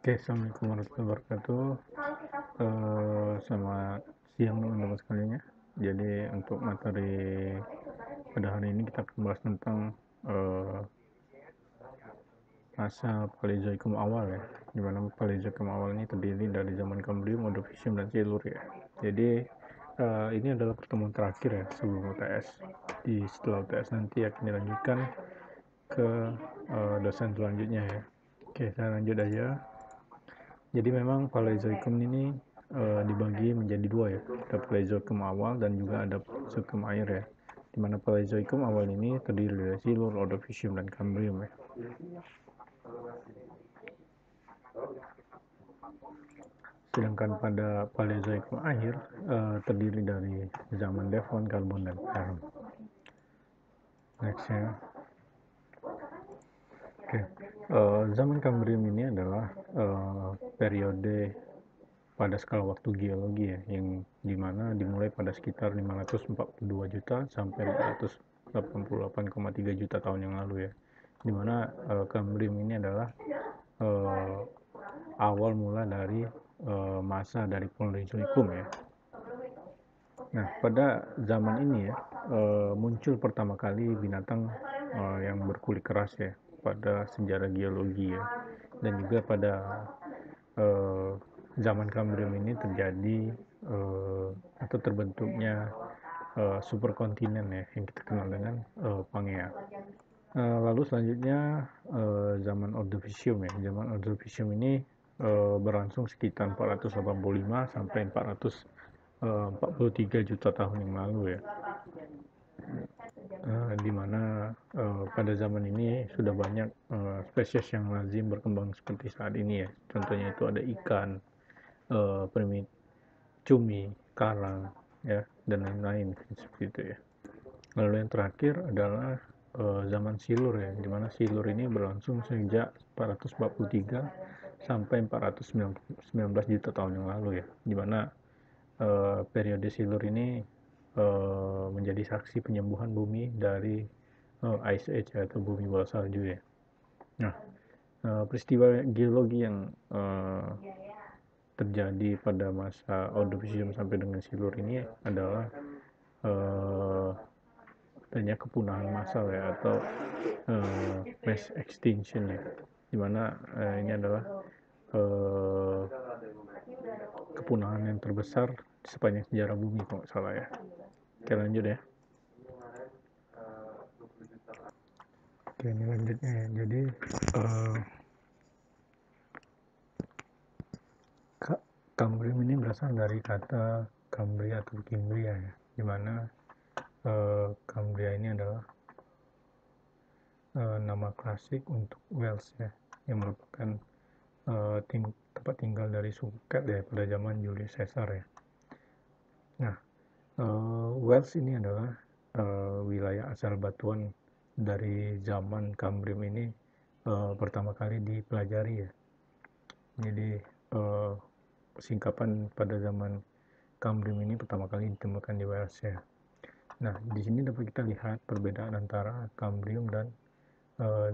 Oke, assalamualaikum warahmatullahi wabarakatuh. Selamat siang teman-teman sekalian ya. Jadi untuk materi pada hari ini kita akan bahas tentang eh, masa Paleozoikum awal ya. Di mana Paleozoikum awal ini terdiri dari zaman Kambrium, Ordovisium, dan Silur ya. Jadi ini adalah pertemuan terakhir ya sebelum UTS. Setelah UTS nanti akan dilanjutkan ke dosen selanjutnya ya. Oke, saya lanjut aja. Jadi memang Paleozoikum ini dibagi menjadi dua ya. Ada Paleozoikum awal dan juga ada Paleozoikum akhir ya. Di mana Paleozoikum awal ini terdiri dari Silur, Ordovisium, dan Kambrium ya. Sedangkan pada Paleozoikum akhir terdiri dari zaman Devon, Karbon, dan Perm. Next ya. Oke, zaman Kambrium ini adalah periode pada skala waktu geologi ya, yang dimana dimulai pada sekitar 542 juta sampai 488,3 juta tahun yang lalu ya, dimana Kambrium ini adalah awal mula dari masa dari Paleozoikum ya. Nah, pada zaman ini ya muncul pertama kali binatang yang berkulit keras ya pada sejarah geologi ya, dan juga pada zaman Kambrium ini terjadi atau terbentuknya superkontinen ya yang kita kenal dengan Pangea. Lalu selanjutnya zaman Ordovisium ya. Zaman Ordovisium ini berlangsung sekitar 485 sampai 443 juta tahun yang lalu ya. Di mana pada zaman ini sudah banyak spesies yang lazim berkembang seperti saat ini ya. Contohnya itu ada ikan, primit, cumi, karang, ya, dan lain-lain seperti itu ya. Lalu yang terakhir adalah zaman Silur ya, dimana Silur ini berlangsung sejak 443 sampai 419 juta tahun yang lalu ya, dimana periode Silur ini menjadi saksi penyembuhan bumi dari Ice Age atau bumi bawah salju ya. Nah, peristiwa geologi yang terjadi pada masa Ordovisium sampai dengan Silur ini adalah adanya kepunahan massal ya, atau mass extinction ya, dimana ini adalah kepunahan yang terbesar sepanjang sejarah bumi kalau nggak salah ya. Oke, lanjut ya. Oke, ini lanjutnya ya. Jadi Kambrium ini berasal dari kata Cambria atau Kimbria ya, dimana Cambria ini adalah nama klasik untuk Wales ya, yang merupakan tempat tinggal dari suku Ket ya pada zaman Julius Caesar ya. Nah, Wales ini adalah wilayah asal batuan dari zaman Kambrium ini pertama kali dipelajari ya. Jadi singkapan pada zaman Kambrium ini pertama kali ditemukan di Wales ya. Nah, di sini dapat kita lihat perbedaan antara Kambrium dan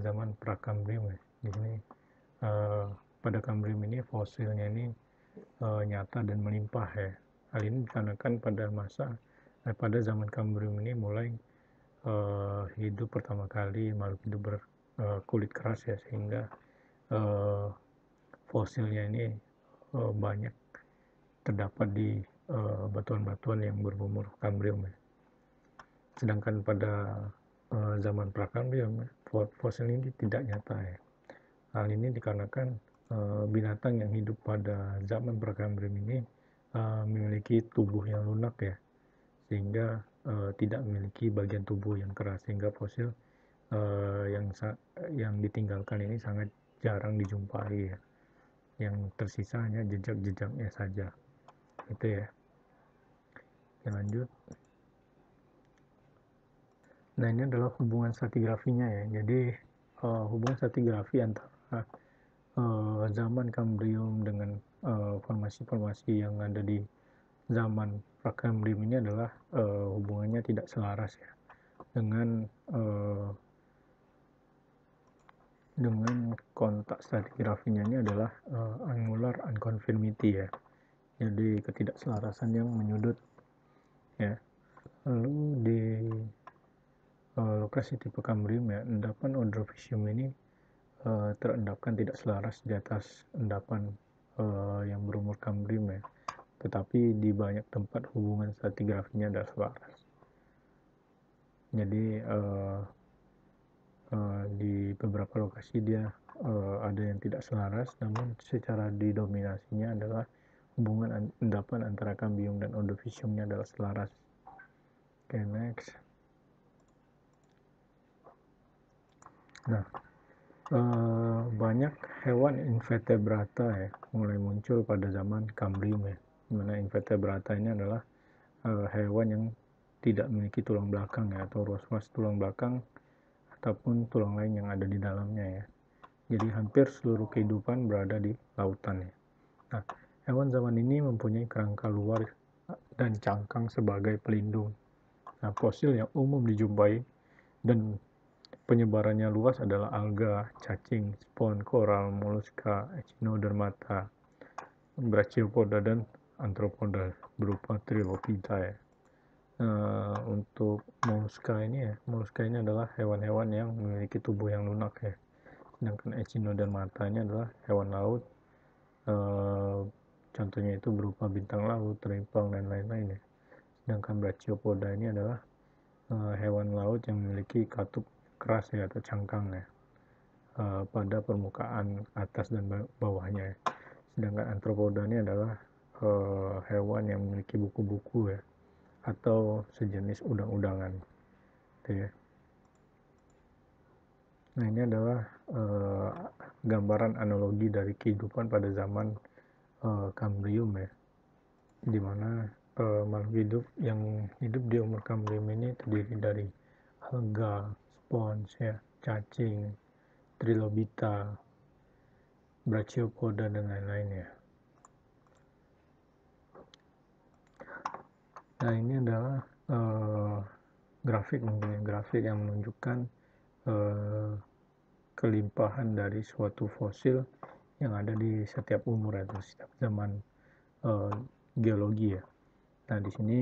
zaman Prakambrium ya. Di sini pada Kambrium ini fosilnya ini nyata dan melimpah ya. Hal ini dikarenakan pada zaman Kambrium ini mulai hidup pertama kali makhluk hidup berkulit keras ya, sehingga fosilnya ini banyak terdapat di batuan-batuan yang berumur Kambrium ya. Sedangkan pada zaman Prakambrium fosil ini tidak nyata ya. Hal ini dikarenakan binatang yang hidup pada zaman Prakambrium ini memiliki tubuh yang lunak ya, sehingga tidak memiliki bagian tubuh yang keras, sehingga fosil yang ditinggalkan ini sangat jarang dijumpai ya. Yang tersisa hanya jejak-jejaknya saja. Itu ya. Oke, lanjut. Nah, ini adalah hubungan stratigrafinya ya. Jadi hubungan stratigrafi antara zaman Kambrium dengan formasi-formasi yang ada di zaman Prakambrium ini adalah hubungannya tidak selaras ya dengan dengan kontak stratigrafinya ini adalah angular unconformity ya, jadi ketidakselarasan yang menyudut ya. Lalu di lokasi tipe Cambrium ya, endapan Ordovicium ini terendapkan tidak selaras di atas endapan yang berumur Cambrium ya, tetapi di banyak tempat hubungan stratigrafinya adalah selaras. Jadi di beberapa lokasi dia ada yang tidak selaras, namun secara didominasinya adalah hubungan endapan antara Cambrium dan Ordoviciumnya adalah selaras. Oke, next. Nah, banyak hewan invertebrata ya mulai muncul pada zaman Cambrium ya, dimana invertebrata ini adalah hewan yang tidak memiliki tulang belakang ya, atau ruas-ruas tulang belakang ataupun tulang lain yang ada di dalamnya ya. Jadi hampir seluruh kehidupan berada di lautan ya. Nah, hewan zaman ini mempunyai kerangka luar dan cangkang sebagai pelindung. Nah, fosil yang umum dijumpai dan penyebarannya luas adalah alga, cacing, spons, koral, moluska, echinodermata, brachiopoda, dan arthropoda berupa trilobita ya. Untuk moluska ini adalah hewan-hewan yang memiliki tubuh yang lunak ya. Sedangkan echinodermata ini adalah hewan laut, contohnya itu berupa bintang laut, teripang, dan lain-lain ya. Sedangkan brachiopoda ini adalah hewan laut yang memiliki katup keras ya, atau cangkang ya, pada permukaan atas dan bawahnya ya. Sedangkan arthropoda ini adalah hewan yang memiliki buku-buku ya, atau sejenis udang-udangan gitu ya. Nah, ini adalah gambaran analogi dari kehidupan pada zaman Cambrium ya, dimana makhluk hidup yang hidup di umur Cambrium ini terdiri dari alga, spons ya, cacing, trilobita, brachiopoda, dan lain-lain ya. Nah, ini adalah grafik yang menunjukkan kelimpahan dari suatu fosil yang ada di setiap umur atau setiap zaman geologi ya. Nah, di sini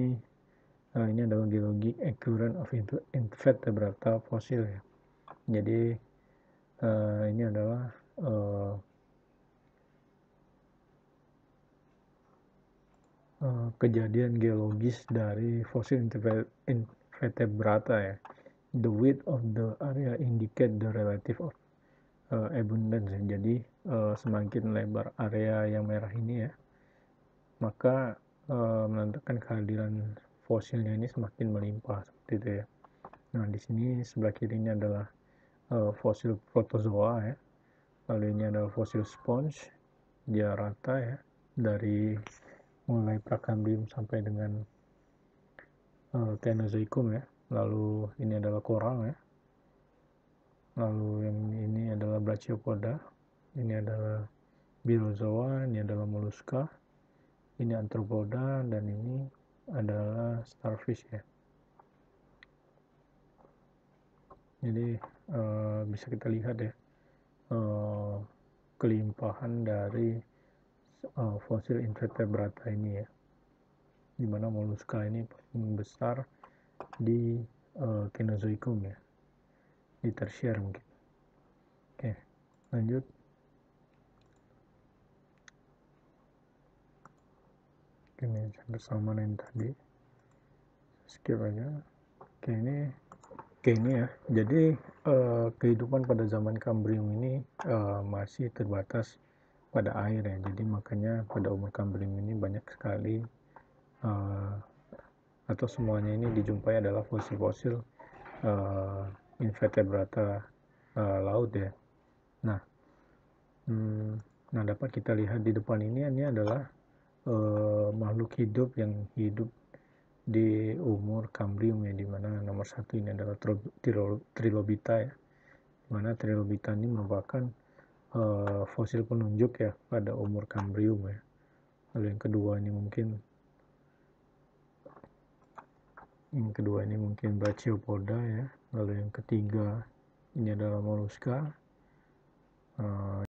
ini adalah geologi occurrence of invertebrata fossil ya. Jadi ini adalah kejadian geologis dari fosil invertebrata ya. The width of the area indicate the relative of abundance ya. Jadi semakin lebar area yang merah ini ya, maka menandakan kehadiran fosilnya ini semakin melimpah seperti itu ya. Nah, di sini sebelah kiri ini adalah fosil protozoa ya. Lalu ini adalah fosil sponge, dia rata ya, dari mulai Prakambrium sampai dengan Caenozoikum ya. Lalu ini adalah koral ya. Lalu yang ini adalah Brachiopoda, ini adalah Bilozoa, ini adalah Mollusca, ini Arthropoda, dan ini adalah starfish ya. Jadi bisa kita lihat ya kelimpahan dari fosil invertebrata ini ya, dimana Mollusca ini paling besar di Caenozoikum ya, di tersier mungkin. Oke, lanjut. Ini sampai sama yang tadi, skip aja. Oke, ini ya. Jadi kehidupan pada zaman Cambrium ini masih terbatas pada air ya. Jadi makanya pada umur Cambrium ini banyak sekali atau semuanya ini dijumpai adalah fosil-fosil invertebrata laut ya. Nah, dapat kita lihat di depan ini adalah makhluk hidup yang hidup di umur Cambrium ya, dimana nomor satu ini adalah trilobita ya, dimana trilobita ini merupakan fosil penunjuk ya pada umur Cambrium ya. Lalu yang kedua ini mungkin Brachiopoda ya. Lalu yang ketiga ini adalah Mollusca, eee